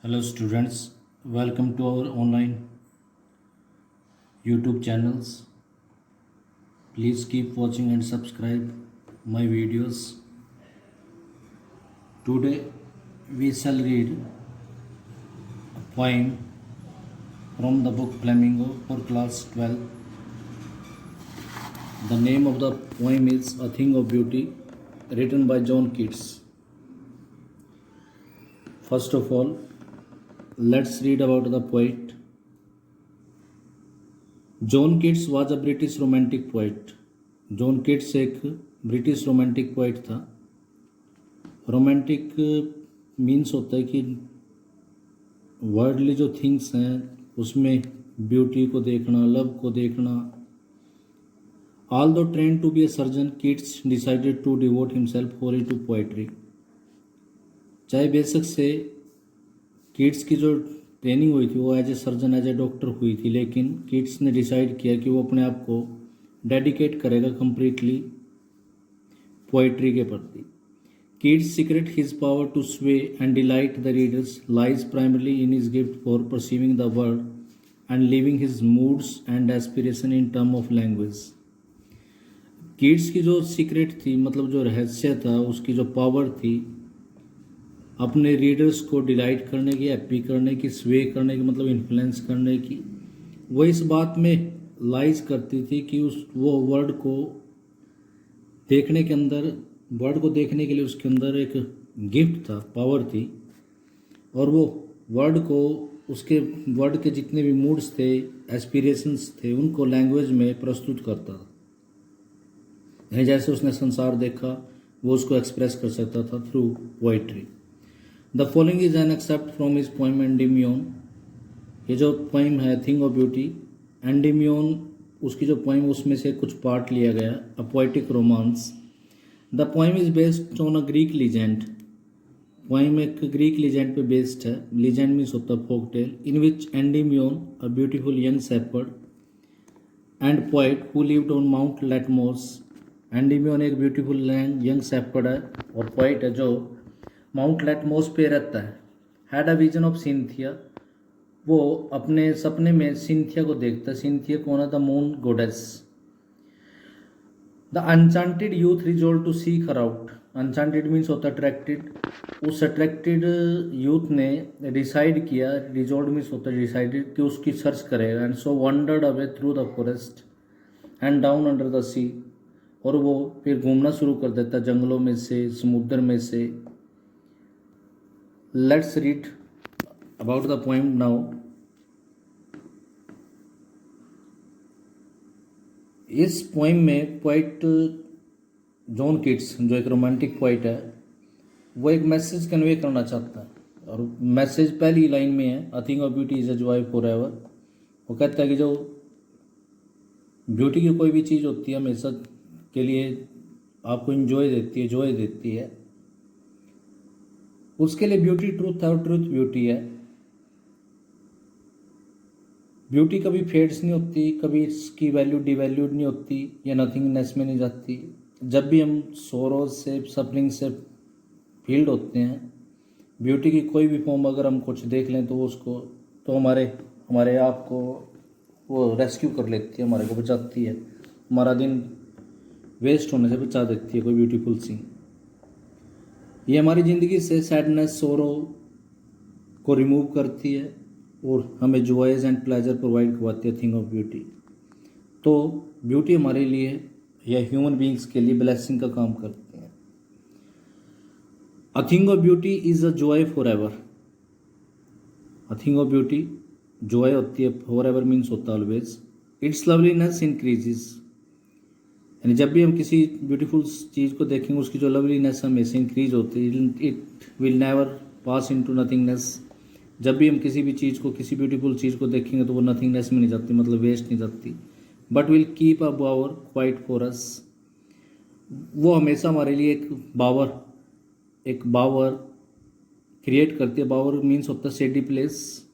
Hello students, welcome to our online YouTube channels. Please keep watching and subscribe my videos. Today we shall read a poem from the book Flamingo for class 12. The name of the poem is A Thing of Beauty, written by John Keats. First of all, let's read about the poet. John Keats was a British romantic poet. John Keats एक British romantic poet था। Romantic means होता है कि worldly जो things हैं उसमें beauty को देखना, लव को देखना। Although train to be a surgeon, Keats decided to devote himself wholly to poetry. चाहे बेशक से किट्स की जो ट्रेनिंग हुई थी वो as a surgeon, as a doctor हुई थी, लेकिन किट्स ने डिसाइड किया कि वो अपने आप को डेडिकेट करेगा कंप्लीटली पोइट्री के प्रति। Keats secret his power to sway and delight the readers lies primarily in his gift for perceiving the world and living his moods and aspiration in term of language. Keats की जो secret थी, मतलब जो रहस्य था, उसकी जो power थी अपने रीडर्स को डिलाइट करने की, हैप्पी करने की, स्वे करने की, मतलब इन्फ्लुएंस करने की, वो इस बात में लाइज करती थी कि वो वर्ड को देखने के अंदर, वर्ड को देखने के लिए उसके अंदर एक गिफ्ट था, पावर थी, और वो वर्ड को, उसके वर्ड के जितने भी मूड्स थे, एस्पिरेशंस थे, उनको लैंग्वेज में प्रस्तुत करता था। जैसे उसने संसार देखा वो उसको एक्सप्रेस कर सकता था through poetry. The following is an excerpt from his poem Endymion. ये जो पोइम है थिंग ऑफ ब्यूटी, एंडीमियोन उसकी जो पोइम उसमें से कुछ पार्ट लिया गया, a poetic romance. The poem is based on a Greek legend. Poem एक ग्रीक लीजेंड पे बेस्ड है। लीजेंड मीन्स होता है folk tale, in which Endymion, a beautiful young shepherd and poet who lived on mount Latmos. Endymion एक beautiful young shepherd है और poet है जो माउंट लेटमोस पे रहता है। Had a vision of Cynthia, वो अपने सपने में सिंथिया को देखता है। सिंथिया कौन है? The moon goddess. The enchanted youth resolve to seek her out. Enchanted means होता है अट्रैक्टेड। उस अट्रैक्टेड यूथ ने डिसाइड किया, रिजोल्व मीन्स होता है डिसाइडेड, कि उसकी सर्च करेगा। And so wandered away through the forest and down under the sea, और वो फिर घूमना शुरू कर देता है जंगलों में से, समुद्र में से। Let's read about the poem now. इस पोइम में पोइट जॉन किट्स, जो एक रोमांटिक पोइट है, वो एक मैसेज कन्वे करना चाहता है, और मैसेज पहली लाइन में है, अ thing of beauty is a joy for ever. वो कहता है कि जो ब्यूटी की कोई भी चीज़ होती है हमेशा के लिए आपको इंजॉय देती है, जॉय देती है। उसके लिए ब्यूटी ट्रूथ है और ट्रूथ ब्यूटी है। ब्यूटी कभी फेड्स नहीं होती, कभी इसकी वैल्यू डिवैल्यूड नहीं होती या नथिंगनेस में नहीं जाती। जब भी हम सोरोज से, सफरिंग से फील्ड होते हैं, ब्यूटी की कोई भी फॉर्म अगर हम कुछ देख लें तो उसको, तो हमारे आप को वो रेस्क्यू कर लेती है, हमारे को बचाती है, हमारा दिन वेस्ट होने से बचा देती है कोई ब्यूटीफुल सीन। ये हमारी ज़िंदगी से सैडनेस, सोरो को रिमूव करती है और हमें जॉयज़ एंड प्लेजर प्रोवाइड करवाती है थिंग ऑफ ब्यूटी। तो ब्यूटी हमारे लिए या ह्यूमन बीइंग्स के लिए ब्लेसिंग का काम करती है। अ thing of beauty is a joy for ever. A thing of beauty Joy होती है, फॉर एवर मीन्स होता है ऑलवेज। इट्स लवलीनेस इंक्रीजेस, यानी जब भी हम किसी ब्यूटीफुल चीज़ को देखेंगे उसकी जो लवलीनेस हमेशा इंक्रीज होती है। It will never pass into nothingness. जब भी हम किसी भी चीज़ को, किसी ब्यूटीफुल चीज़ को देखेंगे तो वो नथिंगनेस में नहीं जाती, मतलब वेस्ट नहीं जाती, but will keep a bower quiet for us. वो हमेशा हमारे लिए एक बावर क्रिएट करती है। बावर मीन्स होता है shady place,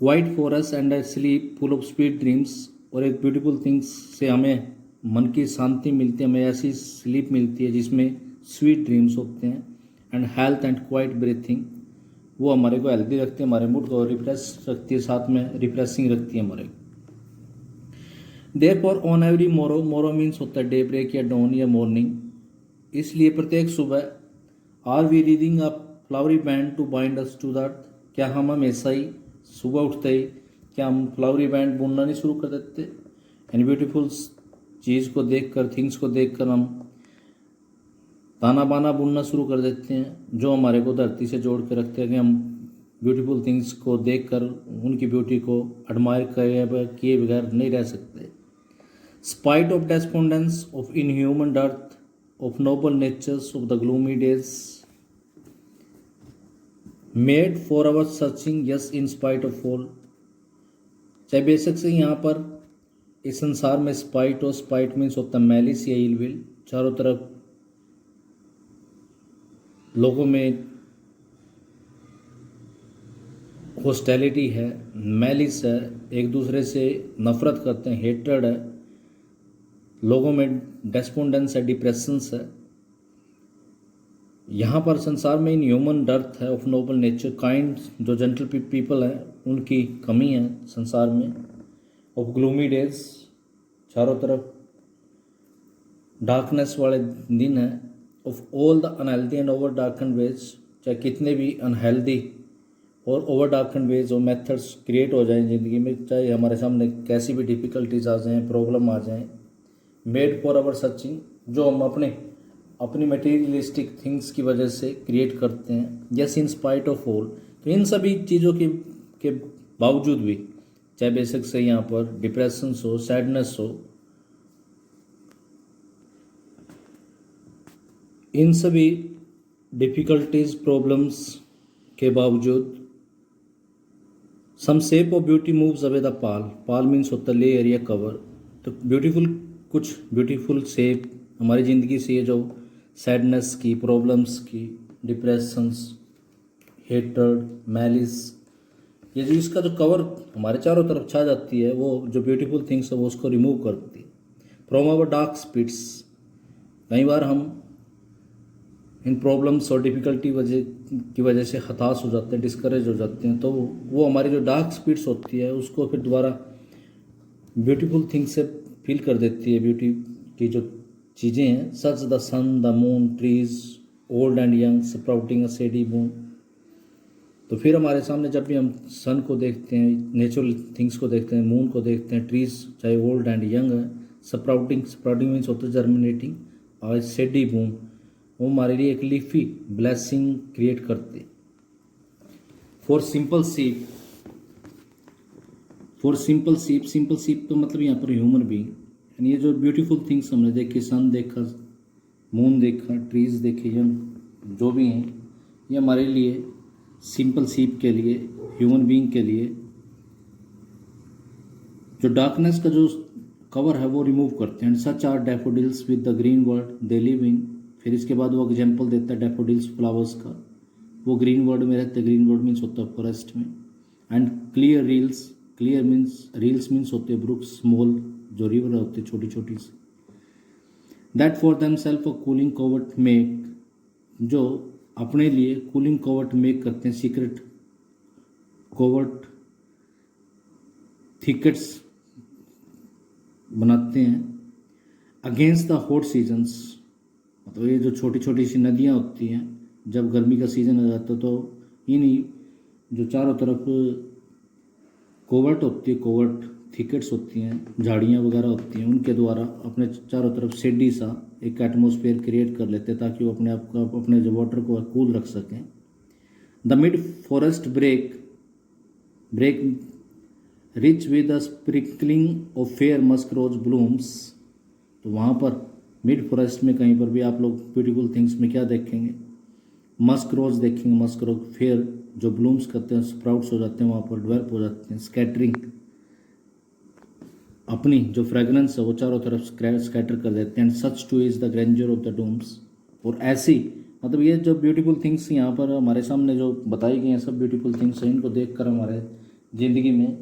quite for us and a slip full of sweet dreams. और एक ब्यूटीफुल थिंग्स से हमें मन की शांति मिलती है, हमें ऐसी स्लीप मिलती है जिसमें स्वीट ड्रीम्स होते हैं, and health and quite breathing. वो हमारे को हेल्दी रखती है, हमारे मूड को रिफ्रेश रखती है, साथ में रिफ्रेशिंग रखती है हमारे को। देयरफॉर ऑन एवरी मोरो, मोरो मीन्स होता है डे ब्रेक या डॉन या मॉर्निंग, इसलिए प्रत्येक सुबह are we reading a flowery band to bind us to that, क्या हम हमेशा ही सुबह उठते ही क्या हम फ्लावरी बैंड बुनना नहीं शुरू कर देते? एंड ब्यूटीफुल चीज़ को देखकर, थिंग्स को देखकर हम ताना बाना बुनना शुरू कर देते हैं, जो हमारे को धरती से जोड़ के रखते हैं कि हम ब्यूटीफुल थिंग्स को देखकर उनकी ब्यूटी को एडमायर किए बगैर नहीं रह सकते। Spite of despondence of inhuman dearth of noble natures of the gloomy days made for our searching, yes in spite of all, चाहे बेशक से यहाँ पर इस संसार में स्पाइट हो, स्पाइट मीन्स होता है मैलिस या इल विल, चारों तरफ लोगों में हॉस्टैलिटी है, मैलिस है, एक दूसरे से नफरत करते हैं, हेट्रेड है, लोगों में डेस्पोंडेंस है, डिप्रेशंस है। यहाँ पर संसार में इन ह्यूमन डर्थ है ऑफ नोबल नेचर, काइंड जो जेंटल पीपल है उनकी कमी है संसार में। ऑफ ग्लूमी डेज, चारों तरफ डार्कनेस वाले दिन है। Of all the unhealthy and over darkened ways, चाहे कितने भी अनहेल्दी और ओवर डार्कन वेज और मेथड्स क्रिएट हो जाएं ज़िंदगी में, चाहे हमारे सामने कैसी भी डिफ़िकल्टीज आ जाएं, प्रॉब्लम आ जाएं, मेड फॉर आवर सर्चिंग, जो हम अपनी मटेरियलिस्टिक थिंग्स की वजह से क्रिएट करते हैं, yes in spite of all, तो इन सभी चीज़ों के बावजूद भी, चाहे बेशक से यहाँ पर डिप्रेशंस हो, सैडनेस हो, इन सभी डिफ़िकल्टीज प्रॉब्लम्स के बावजूद some shape of beauty moves away the pall, pall means होता है लेयर या कवर, तो कुछ ब्यूटीफुल शेप हमारी ज़िंदगी से, ये जो सैडनेस की, प्रॉब्लम्स की, डिप्रेशंस, हेट्रेड, मैलिस, ये जो इसका जो कवर हमारे चारों तरफ छा जाती है, वो जो ब्यूटीफुल थिंग्स है वो उसको रिमूव करती है फ्रॉम आवर डार्क स्पिट्स। कई बार हम इन प्रॉब्लम्स और डिफ़िकल्टी की वजह से हताश हो जाते हैं, डिस्करेज हो जाते हैं, तो वो हमारी जो डार्क स्पिरिट्स होती है उसको फिर दोबारा ब्यूटीफुल थिंग्स से फील कर देती है। ब्यूटी की जो चीज़ें हैं, such the sun, the moon, trees, old and young, sprouting a shady moon, तो फिर हमारे सामने जब भी हम सन को देखते हैं, नेचुरल थिंग्स को देखते हैं, मून को देखते हैं, ट्रीज चाहे ओल्ड एंड यंग है, स्प्राउटिंग मीन्स होता है जर्मिनेटिंग, और शेडी मून वो हमारे लिए एक लीफी ब्लेसिंग क्रिएट करते। फॉर सिंपल सीप तो मतलब यहाँ पर ह्यूमन बीइंग, यानी ये जो ब्यूटीफुल थिंग्स हमने देखी, सन देखा, मून देखा, ट्रीज देखे, यंग जो भी हैं, ये हमारे लिए सिंपल सीप के लिए, ह्यूमन बीइंग के लिए जो डार्कनेस का जो कवर है वो रिमूव करते हैं। Such are daffodils with the green world they live in, फिर इसके बाद वो एग्जाम्पल देता है डैफोडिल्स फ्लावर्स का, वो ग्रीन वर्ल्ड में रहते हैं, ग्रीन वर्ल्ड मीन्स होता है फॉरेस्ट में। एंड क्लियर रील्स मीन्स होते हैं ब्रुक्स, स्मॉल जो रिवर होते हैं छोटी छोटी सी, that for them self a cooling covert make, जो अपने लिए कूलिंग कोवर्ट मेक करते हैं, सीक्रेट कोवर्ट थिकेट्स बनाते हैं अगेंस्ट द हॉट सीजन्स, मतलब ये जो छोटी छोटी सी नदियाँ होती हैं, जब गर्मी का सीज़न आ जाता है तो इन्हीं जो चारों तरफ कोवर्ट होती है, कोवर्ट थिकेट्स होती हैं, झाड़ियाँ वगैरह होती हैं, उनके द्वारा अपने चारों तरफ शेडी सा एक एटमॉस्फेयर क्रिएट कर लेते हैं ताकि वो अपने आप को, अपने जो वाटर को कूल रख सकें। The mid forest brake rich with the sprinkling of fair musk rose blooms, तो वहाँ पर मिड फॉरेस्ट में कहीं पर भी आप लोग ब्यूटीफुल थिंग्स में क्या देखेंगे, मस्क रोज देखेंगे, मस्क रोज फेयर जो ब्लूम्स करते हैं, स्प्राउट्स हो जाते हैं, वहाँ पर डेवलप हो जाते हैं, स्कैटरिंग अपनी जो फ्रेगरेंस है वो चारों तरफ स्कैटर कर देते हैं। And such too is the grandeur of the dooms, और ऐसी मतलब ये जो ब्यूटीफुल थिंग्स यहाँ पर हमारे सामने जो बताई गई हैं, सब ब्यूटीफुल थिंग्स हैं, इनको देखकर हमारे ज़िंदगी में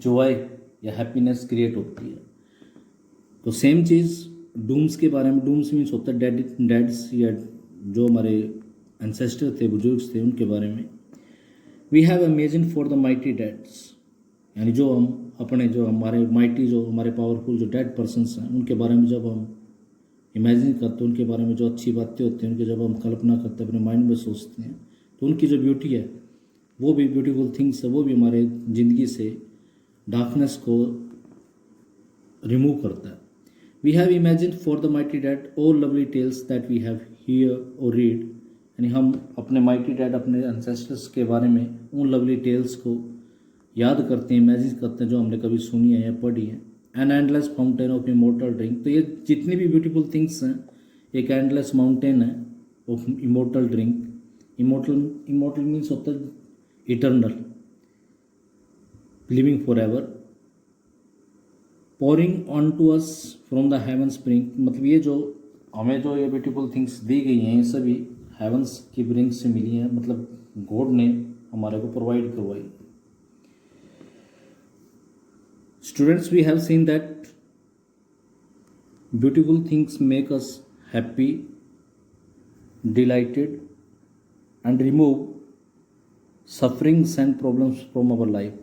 जॉय या हैप्पीनेस क्रिएट होती है। तो सेम चीज़ डूम्स के बारे में, डूम्स मीन्स होता है डेड्स, या जो हमारे एंसेस्टर थे, बुजुर्ग थे, उनके बारे में। We have imagine for the mighty deads, यानी जो हम अपने जो हमारे माइटी जो हमारे पावरफुल जो डेड पर्सन्स हैं उनके बारे में जब हम इमेजिन करते हैं, उनके बारे में जो अच्छी बातें होती हैं उनकी जब हम कल्पना करते हैं, अपने माइंड में सोचते हैं, तो उनकी जो ब्यूटी है वो भी ब्यूटीफुल थिंग्स है, वो भी हमारे ज़िंदगी से डार्कनेस को रिमूव करता है। We have imagine for the mighty dead all lovely tales that we have hear or read, यानी हम अपने माइटी डैड अपने एंसेस्टर्स के बारे में उन लवली टेल्स को याद करते हैं, इमेजिन करते हैं जो हमने कभी सुनी है या पढ़ी है। An endless fountain of immortal drink, तो ये जितनी भी ब्यूटीफुल थिंग्स हैं एक एंडलेस माउंटेन है of immortal drink. Immortal means होता है eternal, living forever. Pouring on to us from the heaven spring, मतलब ये जो हमें जो ये ब्यूटीफुल थिंग्स दी गई हैं ये सभी हेवंस की ब्रिंग से मिली हैं, मतलब गॉड ने हमारे को प्रोवाइड करवाई। Students, we have seen that beautiful things make us happy, delighted, and remove sufferings and problems from our life.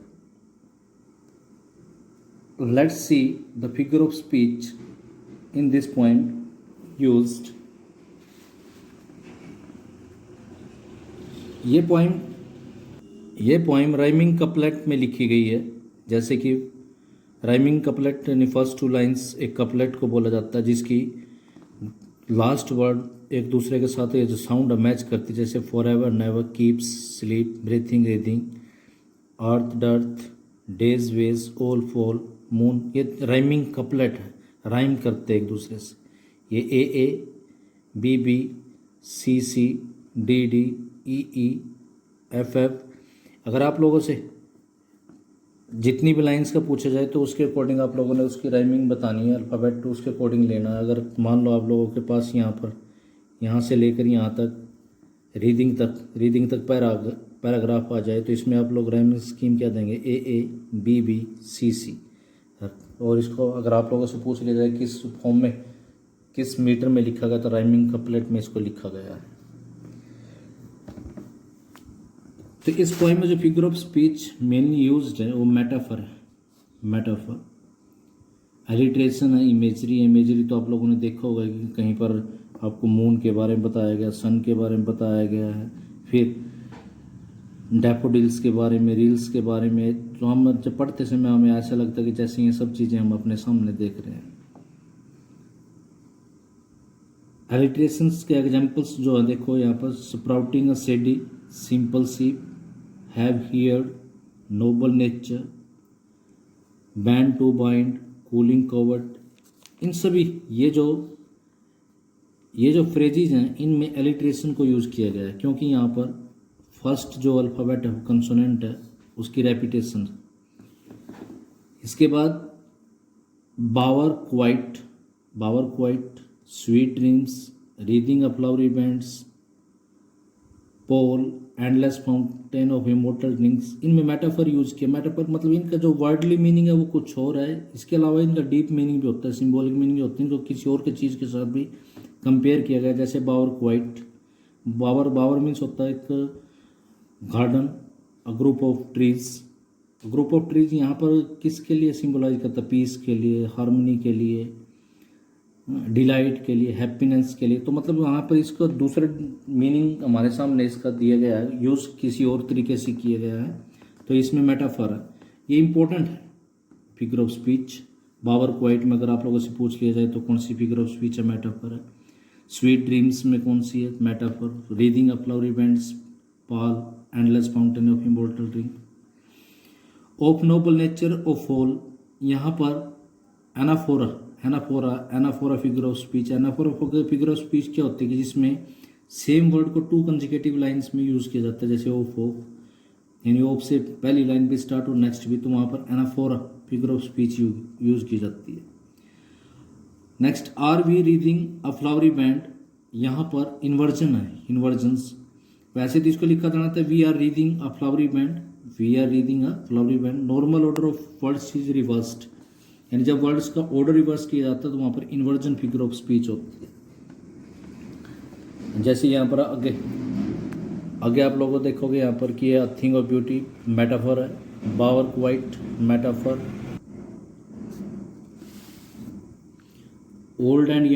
Let's see the figure of speech in this poem used. ये poem rhyming couplet में लिखी गई है। जैसे कि rhyming couplet यानी first two lines एक couplet को बोला जाता है जिसकी लास्ट वर्ड एक दूसरे के साथ ये जो साउंड मैच करती है, जैसे for ever, never, keeps, sleep, breathing, wreathing, earth, dearth, days, ways, all, fall, moon, ये राइमिंग कपलेट है, राइम करते एक दूसरे से। ये A, B, C, D, E, F. अगर आप लोगों से जितनी भी लाइंस का पूछा जाए तो उसके अकॉर्डिंग आप लोगों ने उसकी राइमिंग बतानी है, अल्फ़ाबेट तो उसके अकॉर्डिंग लेना है। अगर मान लो आप लोगों के पास यहाँ से लेकर यहाँ तक रीडिंग तक पैराग्राफ आ जाए तो इसमें आप लोग राइमिंग स्कीम क्या देंगे, ए, बी, सी। और इसको अगर आप लोगों से पूछ लिया जाए किस फॉर्म में किस मीटर में लिखा गया तो राइमिंग कपलेट में इसको लिखा गया है। तो इस पोएम में जो figure of speech mainly used है वो मेटाफर है। मेटाफर, एलिट्रेशन है, इमेजरी है। इमेजरी तो आप लोगों ने देखा होगा कि कहीं पर आपको मून के बारे में बताया गया, सन के बारे में बताया गया है, फिर डैफोडिल्स के बारे में, रील्स के बारे में। तो हम जब पढ़ते समय हमें ऐसा लगता है कि जैसे ये सब चीज़ें हम अपने सामने देख रहे हैं। एलिट्रेशंस के एग्जाम्पल्स जो है देखो यहाँ पर, sprouting a shady, simple sheep, have heard, noble nature, band to bind, cooling covert. इन सभी ये जो फ्रेजेज हैं इनमें एलिट्रेशन को यूज़ किया गया है क्योंकि यहाँ पर फर्स्ट जो अल्फ़ाबेट है कंसोनेंट है उसकी रेपिटेशन। इसके बाद bower quiet, sweet dreams, reading a flowery bands, pall, endless fountain of immortal drinks. इनमें मेटाफर यूज किया। मेटाफर मतलब इनका जो वर्डली मीनिंग है वो कुछ और है, इसके अलावा इनका डीप मीनिंग भी होता है, सिंबॉलिक मीनिंग भी होती है, तो किसी और के चीज़ के साथ भी कंपेयर किया गया। जैसे बावर क्वाइट, बावर मीन्स होता है एक garden, a group of trees यहाँ पर किसके लिए सिंबलाइज करता है, पीस के लिए, हार्मनी के लिए, डिलाइट के लिए, हैप्पीनेस के लिए। तो मतलब यहाँ पर इसका दूसरा मीनिंग हमारे सामने इसका दिया गया है, यूज़ किसी और तरीके से किया गया है, तो इसमें मेटाफर है। ये इंपॉर्टेंट है फिगर ऑफ स्पीच। बावर क्वाइट में अगर आप लोगों से पूछ लिया जाए तो कौन सी फिगर ऑफ स्पीच है, मेटाफर है। स्वीट ड्रीम्स में कौन सी है, metaphor. Reading a flowery bands, Pal, endless fountain of immortal drink. Of noble nature of all, यहाँ पर anaphora figure of speech. Anaphora figure of speech क्या होती है कि जिसमें सेम वर्ड को 2 कंसेक्यूटिव लाइंस में यूज़ किया जाता है। जैसे ऑफ यानी ऑफ से पहली लाइन भी स्टार्ट और नेक्स्ट भी, तो वहाँ पर anaphora figure of speech use की जाती है। Next, are we reading a flowery band, यहाँ पर इन्वर्जन है, इन्वर्जन्स। वैसे तो इसको लिखा जाना था we are reading a flowery band. Normal order of words is reversed, यानी जब वर्ड्स का ऑर्डर रिवर्स किया जाता है तो वहाँ पर इन्वर्जन फिगर ऑफ स्पीच होती है। जैसे यहाँ पर आगे आगे आप लोगों देखोगे यहाँ पर कि a thing of beauty metaphor है, bower quiet metaphor, old and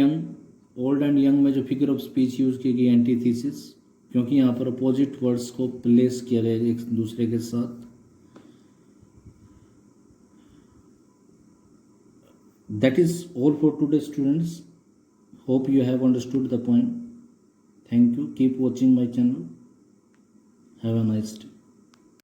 young में जो फिगर ऑफ स्पीच यूज की गई एंटीथीसिस, क्योंकि यहाँ पर अपोजिट वर्ड्स को प्लेस किया गया एक दूसरे के साथ। That is all for today, students. Hope you have understood the point. Thank you. Keep watching my channel. Have a nice day.